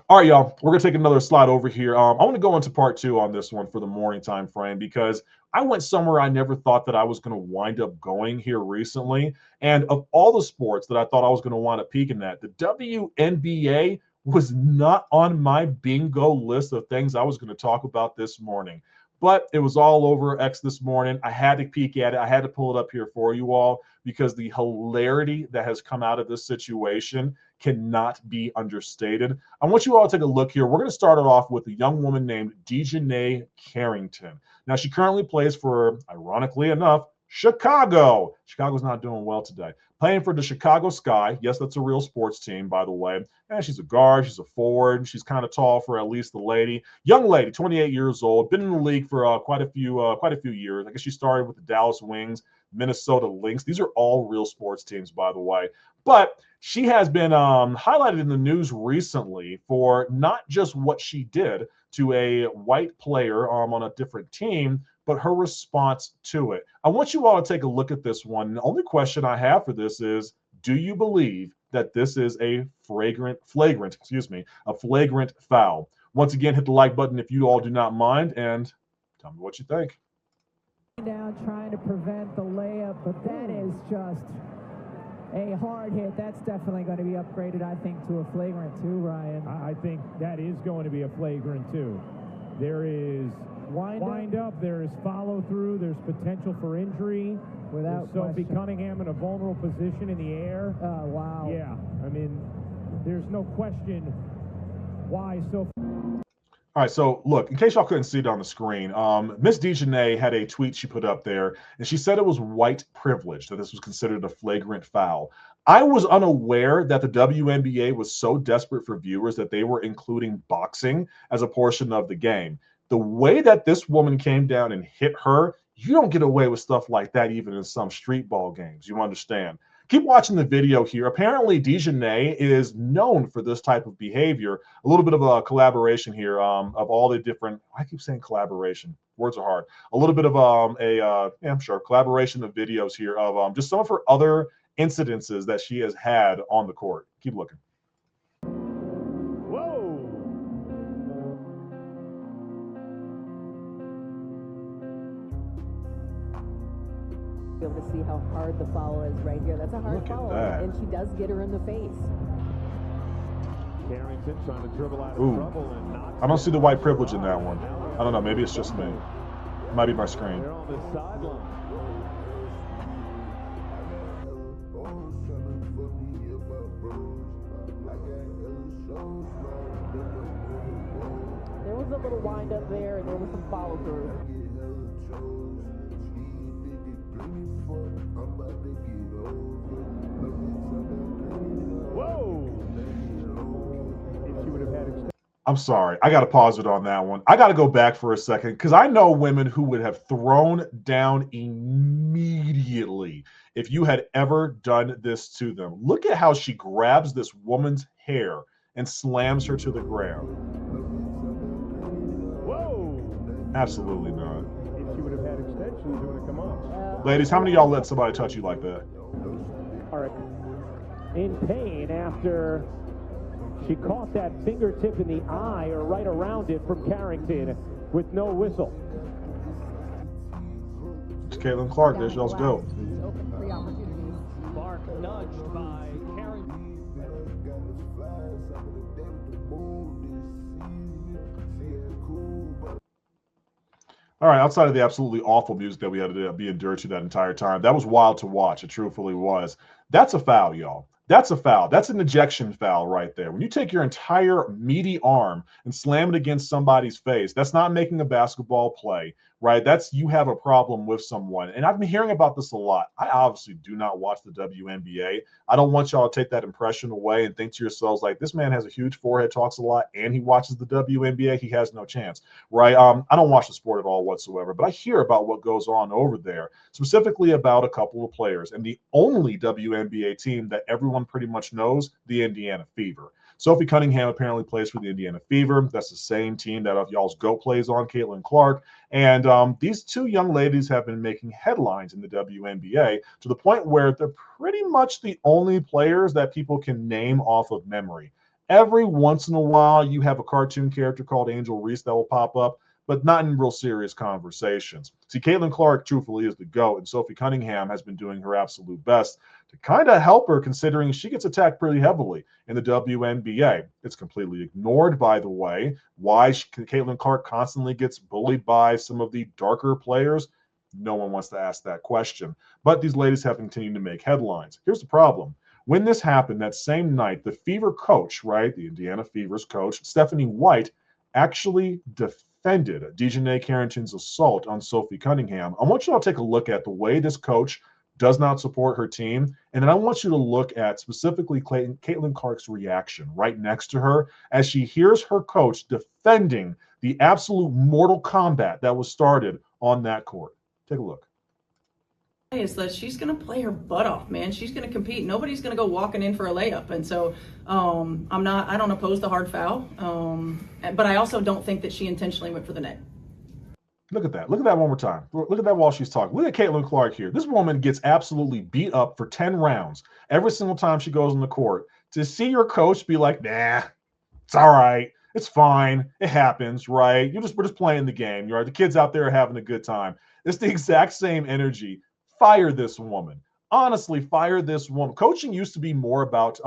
All right, y'all. We're gonna take another slide over here. I want to go into part two on this one for the morning time frame because I went somewhere I never thought that I was going to wind up going here recently. And of all the sports that I thought I was going to wind up peaking at, the WNBA was not on my bingo list of things I was going to talk about this morning. But it was all over X this morning. I had to peek at it. I had to pull it up here for you all because the hilarity that has come out of this situation cannot be understated. I want you all to take a look here. We're going to start it off with a young woman named Dejanay Carrington. Now, she currently plays for, ironically enough, Chicago. Chicago's not doing well today. Playing for the Chicago Sky. Yes, that's a real sports team, by the way. And she's a guard. She's a forward. She's kind of tall for at least the lady. Young lady, 28 years old. Been in the league for quite a few years. I guess she started with the Dallas Wings, Minnesota Lynx. These are all real sports teams, by the way. But she has been highlighted in the news recently for not just what she did to a white player on a different team, but her response to it. I want you all to take a look at this one. The only question I have for this is, do you believe that this is a flagrant foul? Once again, hit the like button if you all do not mind, and tell me what you think. Down trying to prevent the layup, but that is just a hard hit. That's definitely going to be upgraded, I think, to a flagrant too, Ryan. I think that is going to be a flagrant too. There is wind up, there is follow through, there's potential for injury. Without Sophie question. Cunningham in a vulnerable position in the air. Oh, wow. Yeah, I mean, there's no question why Sophie. All right, so look, in case y'all couldn't see it on the screen, Miss Dejanay had a tweet she put up there, and she said it was white privilege, that this was considered a flagrant foul. I was unaware that the WNBA was so desperate for viewers that they were including boxing as a portion of the game. The way that this woman came down and hit her, you don't get away with stuff like that even in some street ball games. You understand? Keep watching the video here. Apparently, Dejanay is known for this type of behavior. A little bit of a collaboration here of all the different. I keep saying collaboration. Words are hard. A little bit of I'm sure collaboration of videos here of just some of her other incidences that she has had on the court. Keep looking. Be able to see how hard the foul is right here. That's a hard foul, and she does get her in the face. Carrington trying to dribble out of trouble and not. I don't see the white privilege in that one. I don't know. Maybe it's just me. It might be my screen. They're on the sideline. There was a little wind up there, and there was some follow through. I'm sorry. I got to pause it on that one. I got to go back for a second because I know women who would have thrown down immediately if you had ever done this to them. Look at how she grabs this woman's hair and slams her to the ground. Whoa! Absolutely not. If she would have had extensions, it would have come off. Ladies, how many of y'all let somebody touch you like that? All right. In pain after she caught that fingertip in the eye or right around it from Carrington with no whistle. It's Caitlin Clark. There y'all's go. Clark nudged by Carrington. All right, outside of the absolutely awful music that we had to be endured to that entire time, that was wild to watch. It truthfully was. That's a foul, y'all. That's a foul. That's an ejection foul right there. When you take your entire meaty arm and slam it against somebody's face, that's not making a basketball play, right? That's you have a problem with someone. And I've been hearing about this a lot. I obviously do not watch the WNBA. I don't want y'all to take that impression away and think to yourselves like, this man has a huge forehead, talks a lot, and he watches the WNBA. He has no chance, right? I don't watch the sport at all whatsoever, but I hear about what goes on over there, specifically about a couple of players. And the only WNBA team that everyone pretty much knows, the Indiana Fever. Sophie Cunningham apparently plays for the Indiana Fever. That's the same team that y'all's GOAT plays on, Caitlin Clark. And these two young ladies have been making headlines in the WNBA to the point where they're pretty much the only players that people can name off of memory. Every once in a while, you have a cartoon character called Angel Reese that will pop up, but not in real serious conversations. See, Caitlin Clark truthfully is the GOAT, and Sophie Cunningham has been doing her absolute best to kind of help her, considering she gets attacked pretty heavily in the WNBA. It's completely ignored, by the way, why Caitlin Clark constantly gets bullied by some of the darker players. No one wants to ask that question. But these ladies have continued to make headlines. Here's the problem. When this happened that same night, the Fever coach, right, the Indiana Fever's coach, Stephanie White, actually defended Dejanay Carrington's assault on Sophie Cunningham. I want you all to take a look at the way this coach does not support her team. And then I want you to look at specifically Caitlin Clark's reaction right next to her as she hears her coach defending the absolute mortal combat that was started on that court. Take a look. Is that she's going to play her butt off, man. She's going to compete. Nobody's going to go walking in for a layup. And so I don't oppose the hard foul. But I also don't think that she intentionally went for the net. Look at that. Look at that one more time. Look at that while she's talking. Look at Caitlin Clark here. This woman gets absolutely beat up for 10 rounds every single time she goes on the court. To see your coach be like, nah, it's all right. It's fine. It happens, right? We're just playing the game. You're right. The kids out there are having a good time. It's the exact same energy. Fire this woman. Honestly, fire this woman. Coaching used to be more about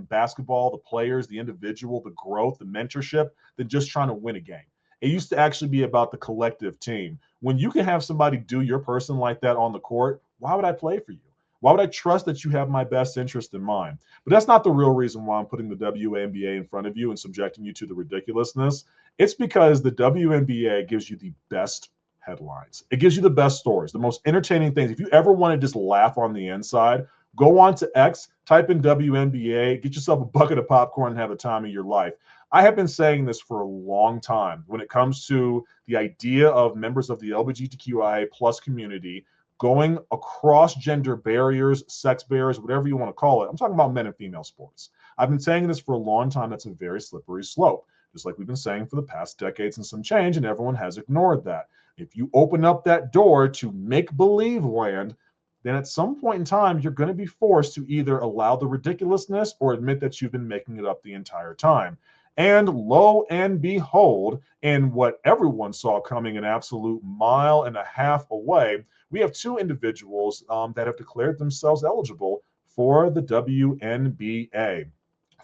basketball, the players, the individual, the growth, the mentorship, than just trying to win a game. It used to actually be about the collective team. When you can have somebody do your person like that on the court, why would I play for you? Why would I trust that you have my best interest in mind? But that's not the real reason why I'm putting the WNBA in front of you and subjecting you to the ridiculousness. It's because the WNBA gives you the best headlines. It gives you the best stories, the most entertaining things. If you ever want to just laugh on the inside, go on to X, type in WNBA, get yourself a bucket of popcorn and have the time of your life. I have been saying this for a long time when it comes to the idea of members of the LGBTQIA plus community going across gender barriers, sex barriers, whatever you want to call it. I'm talking about men and female sports. I've been saying this for a long time. That's a very slippery slope, just like we've been saying for the past decades and some change, and everyone has ignored that. If you open up that door to make-believe land, then at some point in time, you're going to be forced to either allow the ridiculousness or admit that you've been making it up the entire time. And lo and behold, in what everyone saw coming an absolute mile and a half away, we have two individuals that have declared themselves eligible for the WNBA.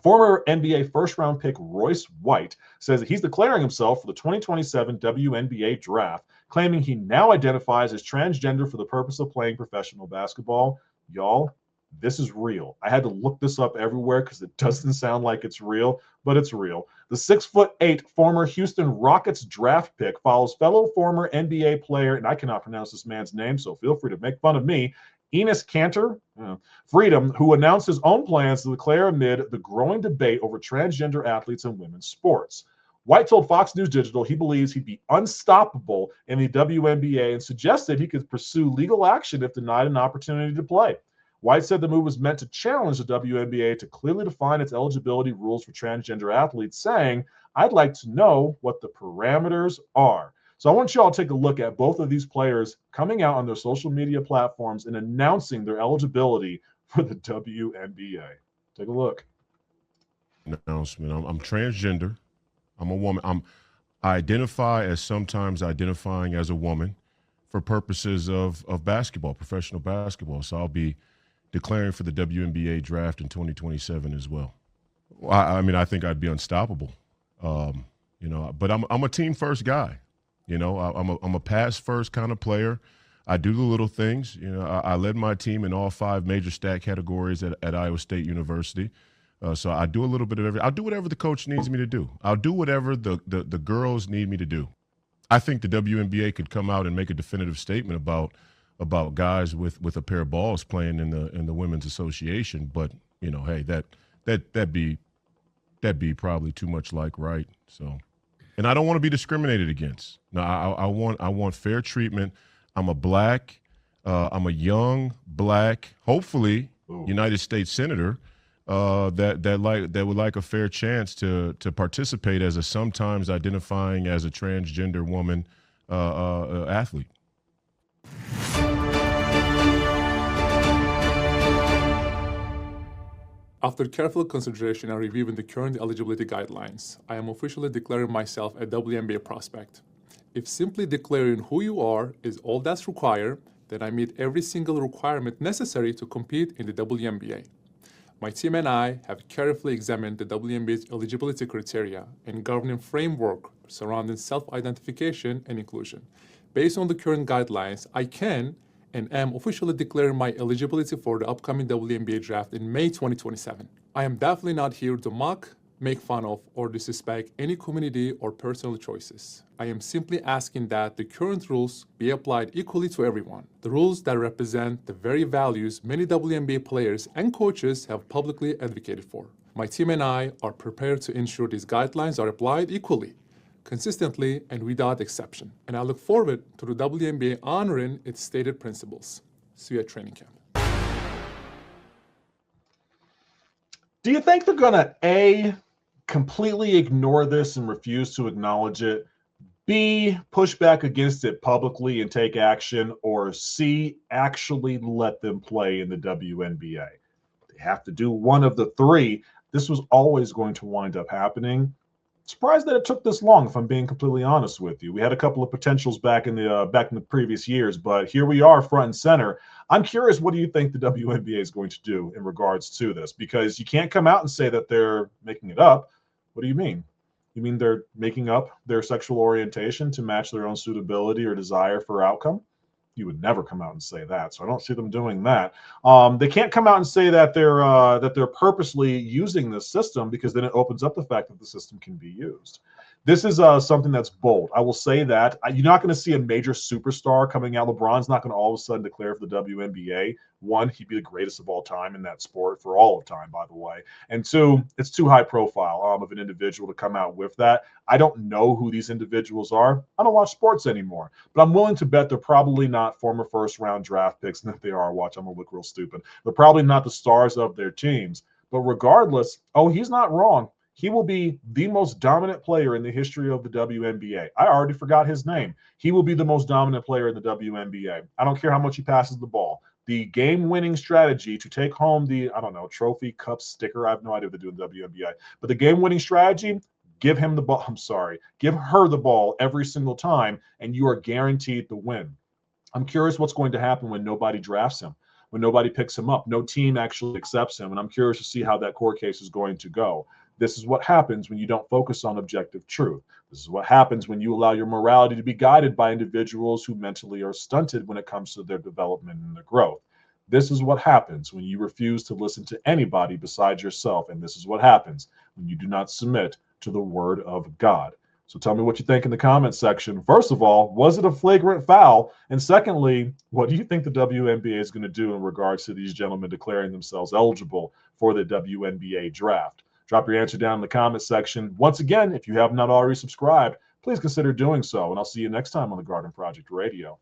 Former NBA first-round pick Royce White says that he's declaring himself for the 2027 WNBA draft, claiming he now identifies as transgender for the purpose of playing professional basketball. Y'all, this is real. I had to look this up everywhere because it doesn't sound like it's real, but it's real. The 6'8" former Houston Rockets draft pick follows fellow former NBA player, and I cannot pronounce this man's name, so feel free to make fun of me, Enes Kanter, Freedom, who announced his own plans to declare amid the growing debate over transgender athletes in women's sports. White told Fox News Digital he believes he'd be unstoppable in the WNBA and suggested he could pursue legal action if denied an opportunity to play. White said the move was meant to challenge the WNBA to clearly define its eligibility rules for transgender athletes, saying, "I'd like to know what the parameters are." So I want you all to take a look at both of these players coming out on their social media platforms and announcing their eligibility for the WNBA. Take a look. Announcement. I'm transgender. I'm a woman. I identify as sometimes identifying as a woman for purposes of basketball, professional basketball. So I'll be declaring for the WNBA draft in 2027 as well. I mean, I think I'd be unstoppable, but I'm a team first guy. I'm a pass first kind of player. I do the little things. I led my team in all 5 major stat categories at Iowa State University. So I do a little bit of everything. I'll do whatever the coach needs me to do. I'll do whatever the girls need me to do. I think the WNBA could come out and make a definitive statement about guys with a pair of balls playing in the women's association. But hey, that'd be probably too much like right. So, and I don't want to be discriminated against. No, I want fair treatment. I'm a young black, hopefully United States senator. That would like a fair chance to participate as a sometimes identifying as a transgender woman athlete. After careful consideration and reviewing the current eligibility guidelines, I am officially declaring myself a WNBA prospect. If simply declaring who you are is all that's required, then I meet every single requirement necessary to compete in the WNBA. My team and I have carefully examined the WNBA's eligibility criteria and governing framework surrounding self-identification and inclusion. Based on the current guidelines, I can and am officially declaring my eligibility for the upcoming WNBA draft in May 2027. I am definitely not here to mock, make fun of, or disrespect any community or personal choices. I am simply asking that the current rules be applied equally to everyone. The rules that represent the very values many WNBA players and coaches have publicly advocated for. My team and I are prepared to ensure these guidelines are applied equally, consistently, and without exception. And I look forward to the WNBA honoring its stated principles. See you at training camp. Do you think they're going to, A, completely ignore this and refuse to acknowledge it, B, push back against it publicly and take action, or C, actually let them play in the WNBA? They have to do one of the three. This was always going to wind up happening. Surprised that it took this long, if I'm being completely honest with you. We had a couple of potentials back in the previous years, but here we are front and center. I'm curious, what do you think the WNBA is going to do in regards to this? Because you can't come out and say that they're making it up. What do you mean? You mean they're making up their sexual orientation to match their own suitability or desire for outcome? You would never come out and say that, so I don't see them doing that. They can't come out and say that they're purposely using this system, because then it opens up the fact that the system can be used. This is something that's bold. I will say that you're not going to see a major superstar coming out. LeBron's not going to all of a sudden declare for the WNBA. One, he'd be the greatest of all time in that sport, for all of time, by the way. And two, it's too high profile of an individual to come out with that. I don't know who these individuals are. I don't watch sports anymore, but I'm willing to bet they're probably not former first-round draft picks. And if they are, watch, I'm going to look real stupid. They're probably not the stars of their teams. But regardless, he's not wrong. He will be the most dominant player in the history of the WNBA. I already forgot his name. He will be the most dominant player in the WNBA. I don't care how much he passes the ball. The game-winning strategy to take home the, trophy, cup, sticker, I have no idea what they do in the WNBA, but the game-winning strategy, give him the ball. Give her the ball every single time, and you are guaranteed the win. I'm curious what's going to happen when nobody drafts him, when nobody picks him up, no team actually accepts him, and I'm curious to see how that court case is going to go. This is what happens when you don't focus on objective truth. This is what happens when you allow your morality to be guided by individuals who mentally are stunted when it comes to their development and their growth. This is what happens when you refuse to listen to anybody besides yourself. And this is what happens when you do not submit to the word of God. So tell me what you think in the comments section. First of all, was it a flagrant foul? And secondly, what do you think the WNBA is going to do in regards to these gentlemen declaring themselves eligible for the WNBA draft? Drop your answer down in the comment section. Once again, if you have not already subscribed, please consider doing so. And I'll see you next time on the Garden Project Radio.